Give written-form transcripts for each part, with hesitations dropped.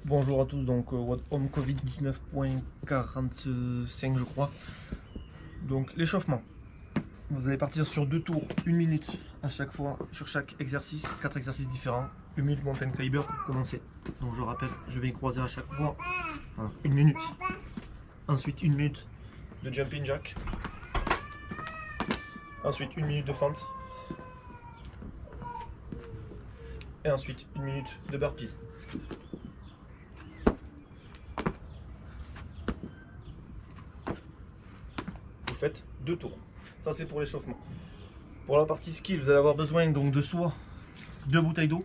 Bonjour à tous, donc Home Covid 19.45 je crois. Donc l'échauffement. Vous allez partir sur 2 tours, 1 minute à chaque fois, sur chaque exercice, 4 exercices différents. 1 minute mountain climber pour commencer. Donc je rappelle, je vais y croiser à chaque fois. Voilà, 1 minute. Ensuite 1 minute de jumping jack. Ensuite 1 minute de fente. Et ensuite 1 minute de burpees. Vous faites 2 tours. Ça c'est pour l'échauffement. Pour la partie skill, vous allez avoir besoin donc de soit 2 bouteilles d'eau,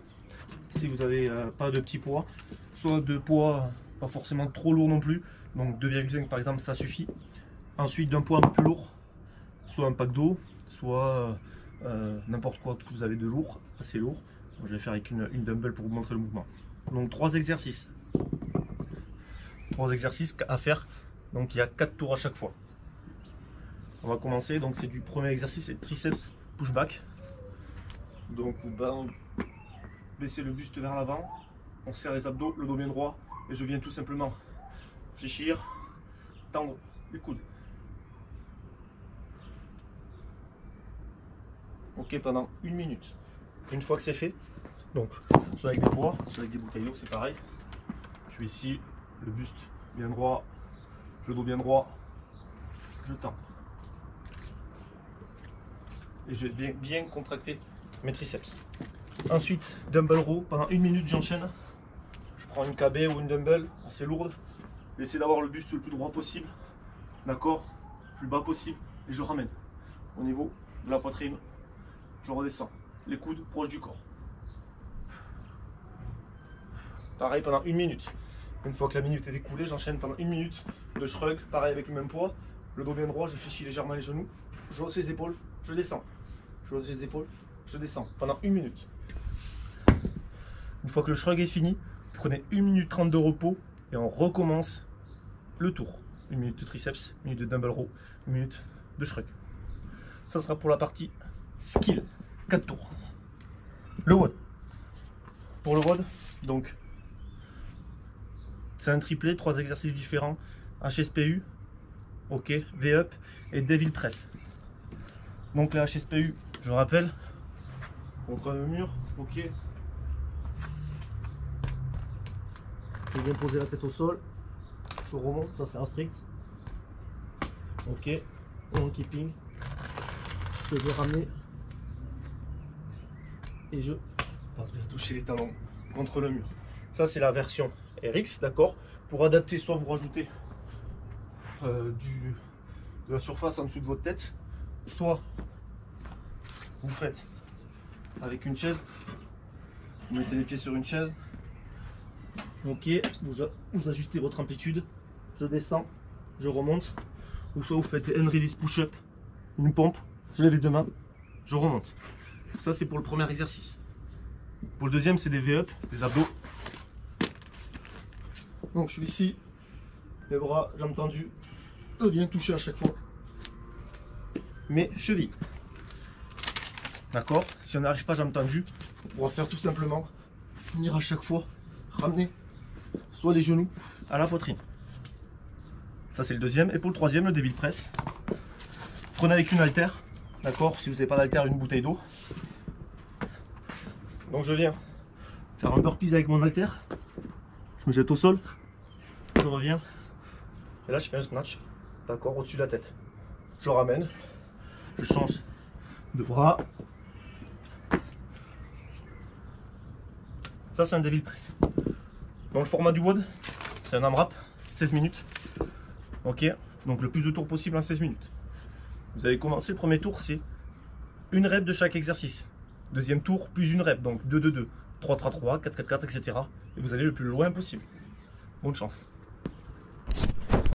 si vous n'avez pas de petit poids, soit de poids pas forcément trop lourd non plus, donc 2,5 par exemple ça suffit. Ensuite d'un poids un peu plus lourd, soit un pack d'eau, soit n'importe quoi que vous avez de lourd, assez lourd. Donc, je vais faire avec une dumbbell pour vous montrer le mouvement. Donc 3 exercices. 3 exercices à faire, donc il y a 4 tours à chaque fois. On va commencer, donc c'est du premier exercice, c'est triceps pushback. Donc on baisser le buste vers l'avant, on serre les abdos, le dos bien droit, et je viens tout simplement fléchir, tendre les coudes. Ok, pendant 1 minute. Une fois que c'est fait, donc soit avec des poids, soit avec des bouteilles d'eau, c'est pareil. Je suis ici, le buste bien droit, le dos bien droit, je tends. Et je vais bien contracter mes triceps. Ensuite, dumbbell row, pendant 1 minute j'enchaîne. Je prends une KB ou une dumbbell assez lourde. J'essaie d'avoir le buste le plus droit possible, d'accord, le plus bas possible, et je ramène au niveau de la poitrine. Je redescends, les coudes proches du corps. Pareil pendant 1 minute. Une fois que la minute est écoulée, j'enchaîne pendant 1 minute de shrug, pareil avec le même poids. Le dos bien droit, je fléchis légèrement les genoux, je hausse les épaules, je descends. Je hausse les épaules, je descends pendant 1 minute. Une fois que le shrug est fini, prenez 1 minute 30 de repos et on recommence le tour. 1 minute de triceps, 1 minute de dumbbell row, 1 minute de shrug. Ça sera pour la partie skill, 4 tours. Le WOD. Pour le WOD, donc c'est un triplé, 3 exercices différents, HSPU, ok, V-up et Devil Press. Donc la HSPU, je rappelle, contre le mur, ok. Je viens poser la tête au sol, je remonte, ça c'est un strict. Ok, en keeping, je vais ramener et je passe bien toucher les talons contre le mur. Ça c'est la version RX, d'accord. Pour adapter, soit vous rajoutez de la surface en dessous de votre tête, soit vous faites avec une chaise, vous mettez les pieds sur une chaise, ok, vous ajustez votre amplitude, je descends, je remonte, ou soit vous faites un release push-up, une pompe, je lève les 2 mains, je remonte. Ça c'est pour le premier exercice. Pour le deuxième, c'est des V-up, des abdos. Donc je suis ici, les bras, jambes tendues, je viens toucher à chaque fois mes chevilles. D'accord. Si on n'arrive pas jambes tendues, on pourra faire tout simplement venir à chaque fois ramener soit les genoux à la poitrine. Ça c'est le deuxième. Et pour le troisième, le Devil Press, prenez avec une haltère, d'accord. Si vous n'avez pas d'haltère, une bouteille d'eau. Donc je viens faire un burpees avec mon haltère, je me jette au sol, je reviens et là je fais un snatch, d'accord, au-dessus de la tête. Je ramène, je change de bras. Ça c'est un Devil Press. Dans le format du WOD, c'est un AMRAP, 16 minutes. Ok, donc le plus de tours possible en 16 minutes. Vous allez commencer, le premier tour c'est une rep de chaque exercice. Deuxième tour, plus une rep, donc 2-2-2, 3-3-3, 4-4-4, etc. Et vous allez le plus loin possible. Bonne chance.